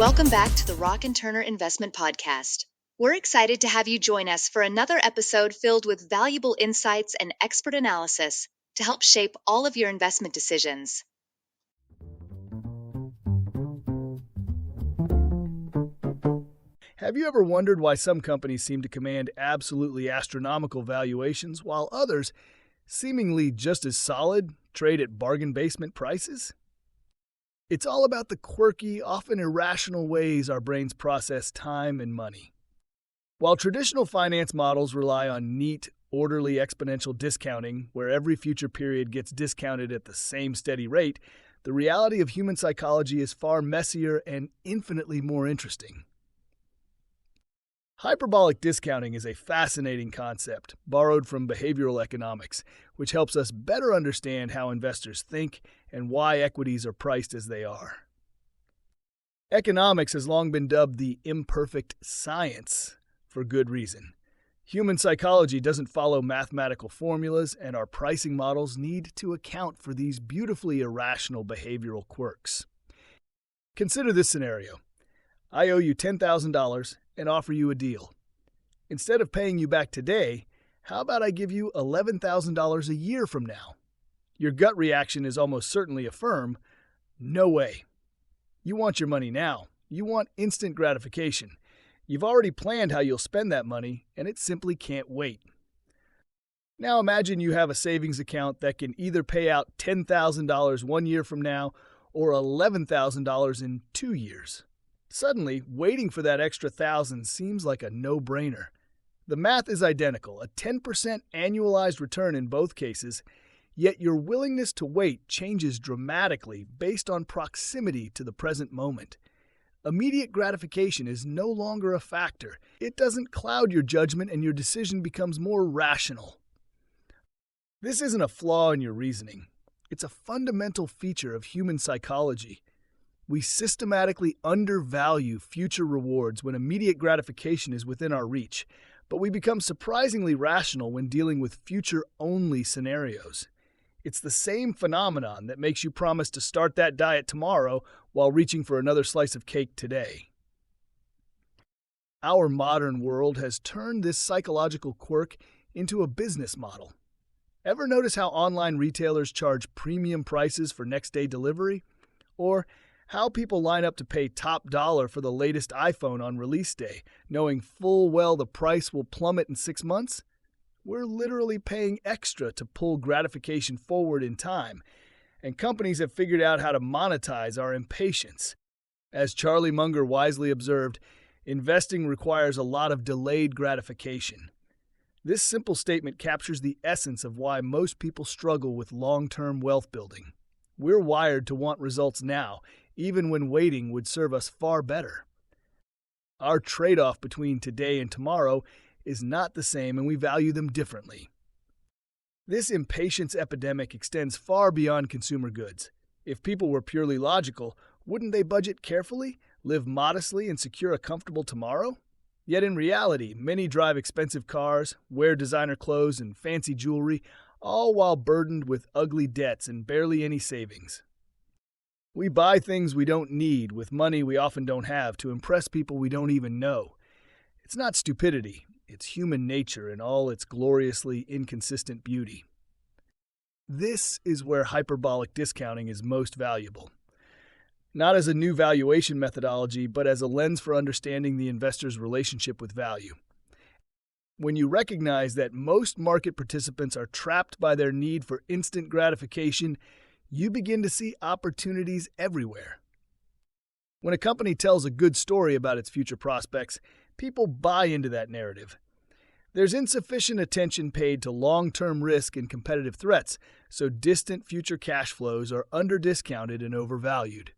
Welcome back to the Rock and Turner Investment Podcast. We're excited to have you join us for another episode filled with valuable insights and expert analysis to help shape all of your investment decisions. Have you ever wondered why some companies seem to command absolutely astronomical valuations while others, seemingly just as solid, trade at bargain basement prices? It's all about the quirky, often irrational ways our brains process time and money. While traditional finance models rely on neat, orderly exponential discounting, where every future period gets discounted at the same steady rate, the reality of human psychology is far messier and infinitely more interesting. Hyperbolic discounting is a fascinating concept, borrowed from behavioral economics, which helps us better understand how investors think and why equities are priced as they are. Economics has long been dubbed the imperfect science, for good reason. Human psychology doesn't follow mathematical formulas, and our pricing models need to account for these beautifully irrational behavioral quirks. Consider this scenario. I owe you $10,000 and offer you a deal. Instead of paying you back today, how about I give you $11,000 a year from now? Your gut reaction is almost certainly a firm, no way. You want your money now. You want instant gratification. You've already planned how you'll spend that money, and it simply can't wait. Now imagine you have a savings account that can either pay out $10,000 1 year from now or $11,000 in 2 years. Suddenly, waiting for that extra $1,000 seems like a no-brainer. The math is identical, a 10% annualized return in both cases, yet your willingness to wait changes dramatically based on proximity to the present moment. Immediate gratification is no longer a factor. It doesn't cloud your judgment and your decision becomes more rational. This isn't a flaw in your reasoning. It's a fundamental feature of human psychology. We systematically undervalue future rewards when immediate gratification is within our reach, but we become surprisingly rational when dealing with future-only scenarios. It's the same phenomenon that makes you promise to start that diet tomorrow while reaching for another slice of cake today. Our modern world has turned this psychological quirk into a business model. Ever notice how online retailers charge premium prices for next-day delivery? Or how people line up to pay top dollar for the latest iPhone on release day, knowing full well the price will plummet in 6 months? We're literally paying extra to pull gratification forward in time, and companies have figured out how to monetize our impatience. As Charlie Munger wisely observed, investing requires a lot of delayed gratification. This simple statement captures the essence of why most people struggle with long-term wealth building. We're wired to want results now, even when waiting would serve us far better. Our trade-off between today and tomorrow is not the same, and we value them differently. This impatience epidemic extends far beyond consumer goods. If people were purely logical, wouldn't they budget carefully, live modestly, and secure a comfortable tomorrow? Yet in reality, many drive expensive cars, wear designer clothes and fancy jewelry, all while burdened with ugly debts and barely any savings. We buy things we don't need with money we often don't have to impress people we don't even know. It's not stupidity, it's human nature in all its gloriously inconsistent beauty. This is where hyperbolic discounting is most valuable. Not as a new valuation methodology, but as a lens for understanding the investor's relationship with value. When you recognize that most market participants are trapped by their need for instant gratification, you begin to see opportunities everywhere. When a company tells a good story about its future prospects, people buy into that narrative. There's insufficient attention paid to long-term risk and competitive threats, so distant future cash flows are under-discounted and overvalued.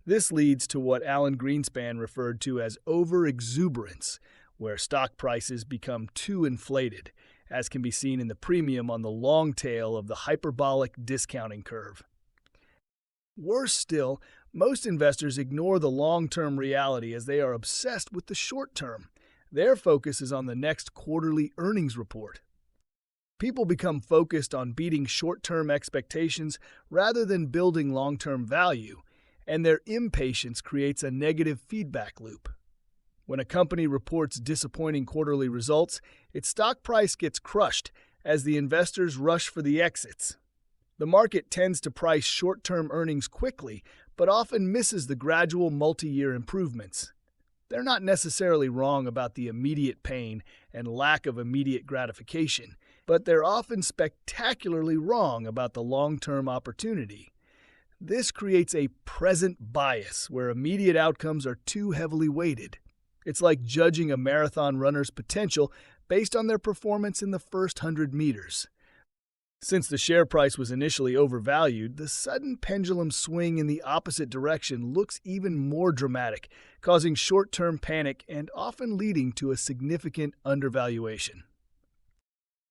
This leads to what Alan Greenspan referred to as over-exuberance, where stock prices become too inflated, as can be seen in the premium on the long tail of the hyperbolic discounting curve. Worse still, most investors ignore the long-term reality as they are obsessed with the short term. Their focus is on the next quarterly earnings report. People become focused on beating short-term expectations rather than building long-term value, and their impatience creates a negative feedback loop. When a company reports disappointing quarterly results, its stock price gets crushed as the investors rush for the exits. The market tends to price short-term earnings quickly, but often misses the gradual multi-year improvements. They're not necessarily wrong about the immediate pain and lack of immediate gratification, but they're often spectacularly wrong about the long-term opportunity. This creates a present bias where immediate outcomes are too heavily weighted. It's like judging a marathon runner's potential based on their performance in the first 100 meters. Since the share price was initially overvalued, the sudden pendulum swing in the opposite direction looks even more dramatic, causing short-term panic and often leading to a significant undervaluation.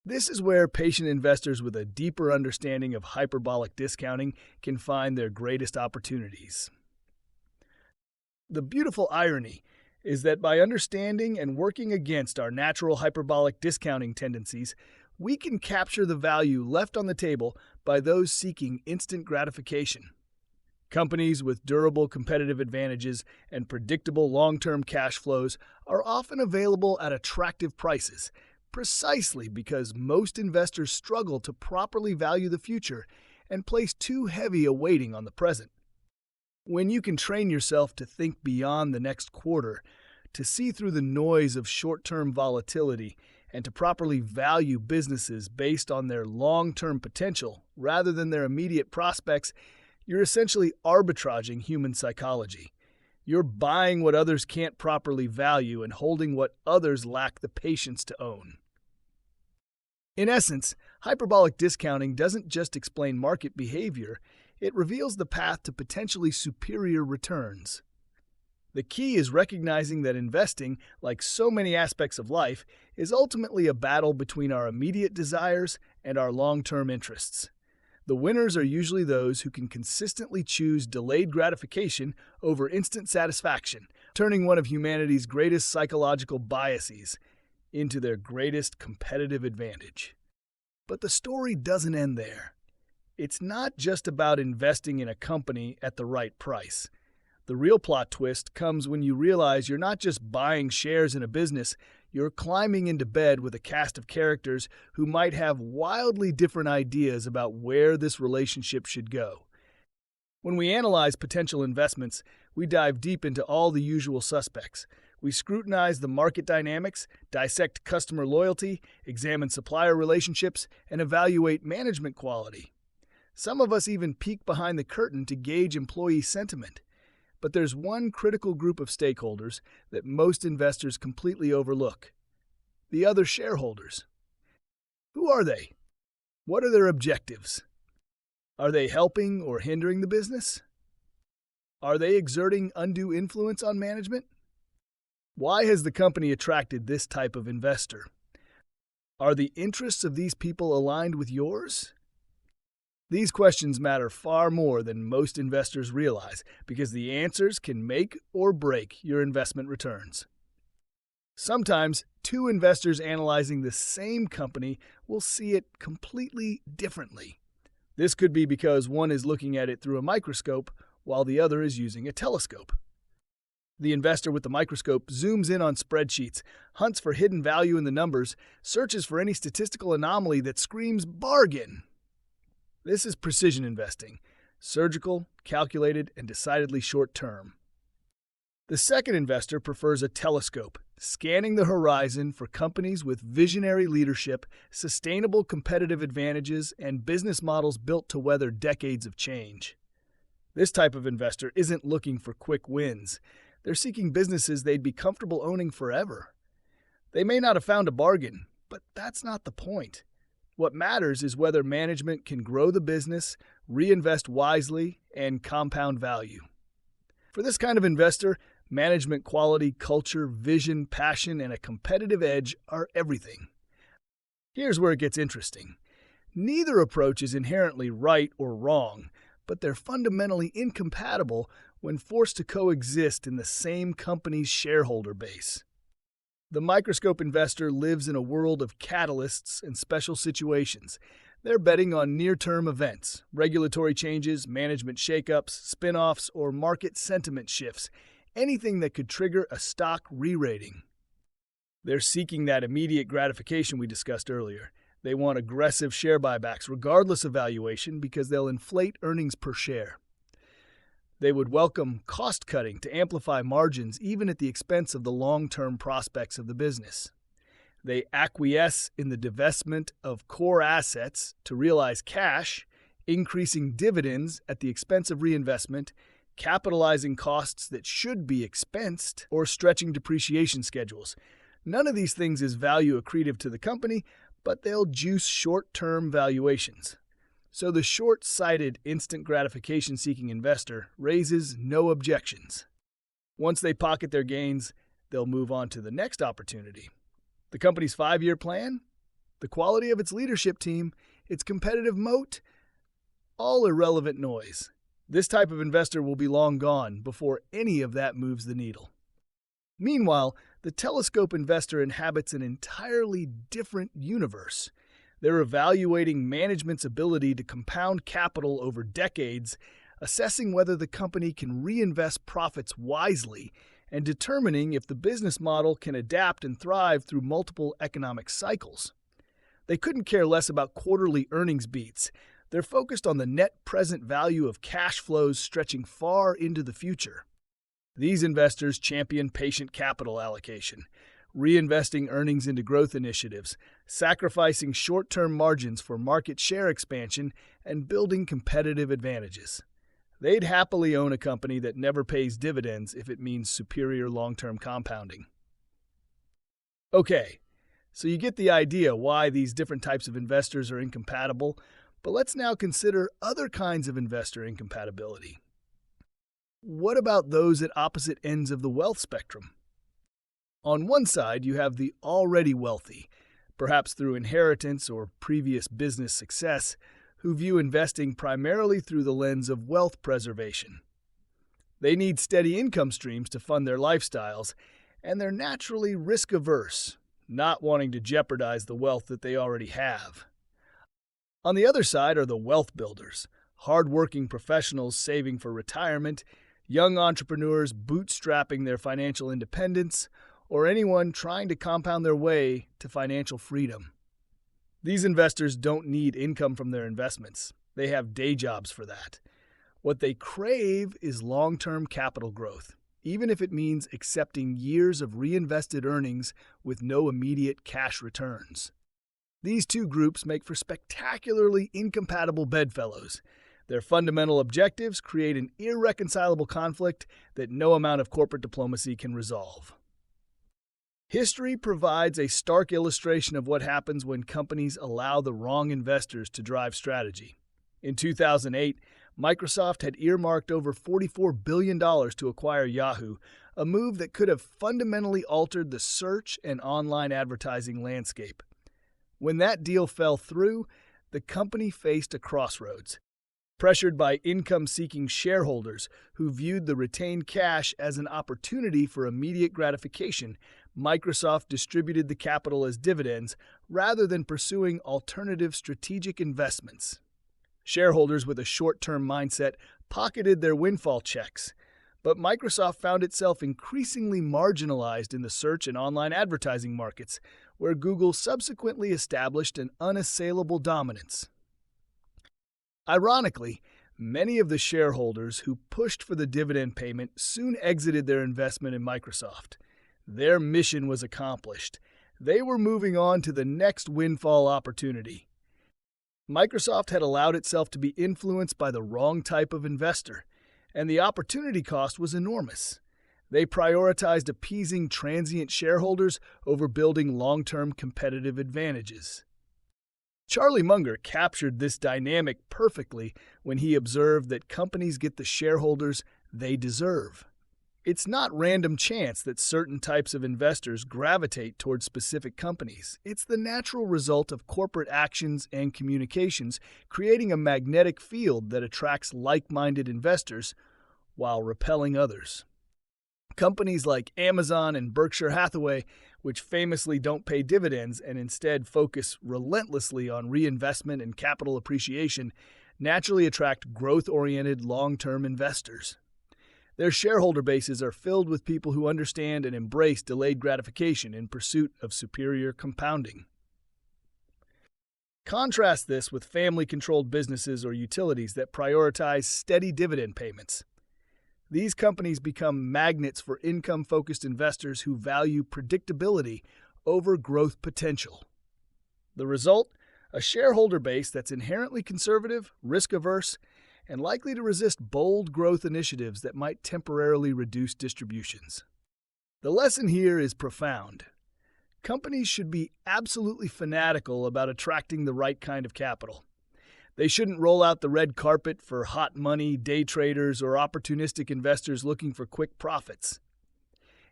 This is where patient investors with a deeper understanding of hyperbolic discounting can find their greatest opportunities. The beautiful irony is that by understanding and working against our natural hyperbolic discounting tendencies, we can capture the value left on the table by those seeking instant gratification. Companies with durable competitive advantages and predictable long-term cash flows are often available at attractive prices, precisely because most investors struggle to properly value the future and place too heavy a weighting on the present. When you can train yourself to think beyond the next quarter, to see through the noise of short-term volatility, and to properly value businesses based on their long-term potential rather than their immediate prospects, you're essentially arbitraging human psychology. You're buying what others can't properly value and holding what others lack the patience to own. In essence, hyperbolic discounting doesn't just explain market behavior, it reveals the path to potentially superior returns. The key is recognizing that investing, like so many aspects of life, is ultimately a battle between our immediate desires and our long-term interests. The winners are usually those who can consistently choose delayed gratification over instant satisfaction, turning one of humanity's greatest psychological biases into their greatest competitive advantage. But the story doesn't end there. It's not just about investing in a company at the right price. The real plot twist comes when you realize you're not just buying shares in a business, you're climbing into bed with a cast of characters who might have wildly different ideas about where this relationship should go. When we analyze potential investments, we dive deep into all the usual suspects. We scrutinize the market dynamics, dissect customer loyalty, examine supplier relationships, and evaluate management quality. Some of us even peek behind the curtain to gauge employee sentiment. But there's one critical group of stakeholders that most investors completely overlook: the other shareholders. Who are they? What are their objectives? Are they helping or hindering the business? Are they exerting undue influence on management? Why has the company attracted this type of investor? Are the interests of these people aligned with yours? These questions matter far more than most investors realize because the answers can make or break your investment returns. Sometimes, two investors analyzing the same company will see it completely differently. This could be because one is looking at it through a microscope while the other is using a telescope. The investor with the microscope zooms in on spreadsheets, hunts for hidden value in the numbers, searches for any statistical anomaly that screams bargain. This is precision investing, surgical, calculated, and decidedly short-term. The second investor prefers a telescope, scanning the horizon for companies with visionary leadership, sustainable competitive advantages, and business models built to weather decades of change. This type of investor isn't looking for quick wins. They're seeking businesses they'd be comfortable owning forever. They may not have found a bargain, but that's not the point. What matters is whether management can grow the business, reinvest wisely, and compound value. For this kind of investor, management quality, culture, vision, passion, and a competitive edge are everything. Here's where it gets interesting. Neither approach is inherently right or wrong, but they're fundamentally incompatible when forced to coexist in the same company's shareholder base. The microscope investor lives in a world of catalysts and special situations. They're betting on near-term events, regulatory changes, management shakeups, spin-offs, or market sentiment shifts, anything that could trigger a stock re-rating. They're seeking that immediate gratification we discussed earlier. They want aggressive share buybacks regardless of valuation because they'll inflate earnings per share. They would welcome cost-cutting to amplify margins even at the expense of the long-term prospects of the business. They acquiesce in the divestment of core assets to realize cash, increasing dividends at the expense of reinvestment, capitalizing costs that should be expensed, or stretching depreciation schedules. None of these things is value accretive to the company, but they'll juice short-term valuations. So the short-sighted, instant gratification-seeking investor raises no objections. Once they pocket their gains, they'll move on to the next opportunity. The company's 5-year plan, the quality of its leadership team, its competitive moat, all irrelevant noise. This type of investor will be long gone before any of that moves the needle. Meanwhile, the telescope investor inhabits an entirely different universe. They're evaluating management's ability to compound capital over decades, assessing whether the company can reinvest profits wisely, and determining if the business model can adapt and thrive through multiple economic cycles. They couldn't care less about quarterly earnings beats. They're focused on the net present value of cash flows stretching far into the future. These investors champion patient capital allocation, reinvesting earnings into growth initiatives, sacrificing short-term margins for market share expansion, and building competitive advantages. They'd happily own a company that never pays dividends if it means superior long-term compounding. Okay, so you get the idea why these different types of investors are incompatible, but let's now consider other kinds of investor incompatibility. What about those at opposite ends of the wealth spectrum? On one side, you have the already wealthy, perhaps through inheritance or previous business success, who view investing primarily through the lens of wealth preservation. They need steady income streams to fund their lifestyles, and they're naturally risk-averse, not wanting to jeopardize the wealth that they already have. On the other side are the wealth builders, hard-working professionals saving for retirement, young entrepreneurs bootstrapping their financial independence, or anyone trying to compound their way to financial freedom. These investors don't need income from their investments. They have day jobs for that. What they crave is long-term capital growth, even if it means accepting years of reinvested earnings with no immediate cash returns. These two groups make for spectacularly incompatible bedfellows. Their fundamental objectives create an irreconcilable conflict that no amount of corporate diplomacy can resolve. History provides a stark illustration of what happens when companies allow the wrong investors to drive strategy. In 2008, Microsoft had earmarked over $44 billion to acquire Yahoo, a move that could have fundamentally altered the search and online advertising landscape. When that deal fell through, the company faced a crossroads. Pressured by income-seeking shareholders who viewed the retained cash as an opportunity for immediate gratification, Microsoft distributed the capital as dividends rather than pursuing alternative strategic investments. Shareholders with a short-term mindset pocketed their windfall checks, but Microsoft found itself increasingly marginalized in the search and online advertising markets, where Google subsequently established an unassailable dominance. Ironically, many of the shareholders who pushed for the dividend payment soon exited their investment in Microsoft. Their mission was accomplished. They were moving on to the next windfall opportunity. Microsoft had allowed itself to be influenced by the wrong type of investor, and the opportunity cost was enormous. They prioritized appeasing transient shareholders over building long-term competitive advantages. Charlie Munger captured this dynamic perfectly when he observed that companies get the shareholders they deserve. It's not random chance that certain types of investors gravitate toward specific companies. It's the natural result of corporate actions and communications, creating a magnetic field that attracts like-minded investors while repelling others. Companies like Amazon and Berkshire Hathaway, which famously don't pay dividends and instead focus relentlessly on reinvestment and capital appreciation, naturally attract growth-oriented long-term investors. Their shareholder bases are filled with people who understand and embrace delayed gratification in pursuit of superior compounding. Contrast this with family-controlled businesses or utilities that prioritize steady dividend payments. These companies become magnets for income-focused investors who value predictability over growth potential. The result? A shareholder base that's inherently conservative, risk-averse, and likely to resist bold growth initiatives that might temporarily reduce distributions. The lesson here is profound. Companies should be absolutely fanatical about attracting the right kind of capital. They shouldn't roll out the red carpet for hot money, day traders, or opportunistic investors looking for quick profits.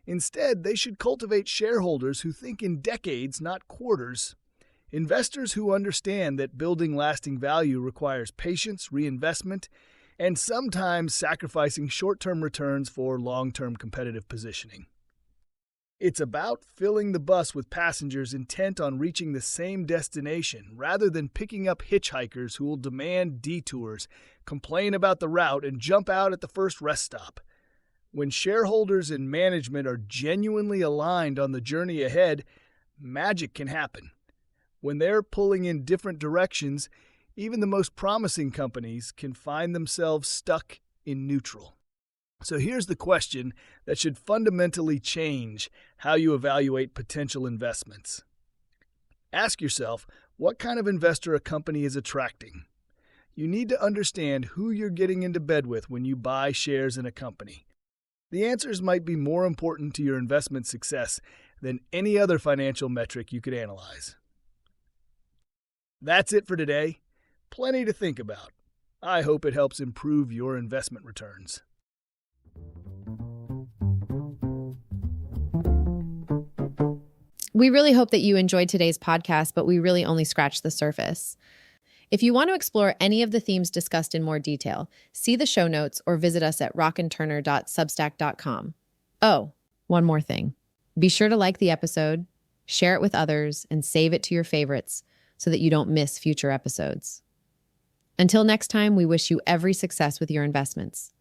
Instead, they should cultivate shareholders who think in decades, not quarters. Investors who understand that building lasting value requires patience, reinvestment, and sometimes sacrificing short-term returns for long-term competitive positioning. It's about filling the bus with passengers intent on reaching the same destination rather than picking up hitchhikers who will demand detours, complain about the route, and jump out at the first rest stop. When shareholders and management are genuinely aligned on the journey ahead, magic can happen. When they're pulling in different directions, even the most promising companies can find themselves stuck in neutral. So here's the question that should fundamentally change how you evaluate potential investments. Ask yourself what kind of investor a company is attracting. You need to understand who you're getting into bed with when you buy shares in a company. The answers might be more important to your investment success than any other financial metric you could analyze. That's it for today. Plenty to think about. I hope it helps improve your investment returns. We really hope that you enjoyed today's podcast, but we really only scratched the surface. If you want to explore any of the themes discussed in more detail, see the show notes or visit us at rockandturner.substack.com. Oh, one more thing. Be sure to like the episode, share it with others, and save it to your favorites so that you don't miss future episodes. Until next time, we wish you every success with your investments.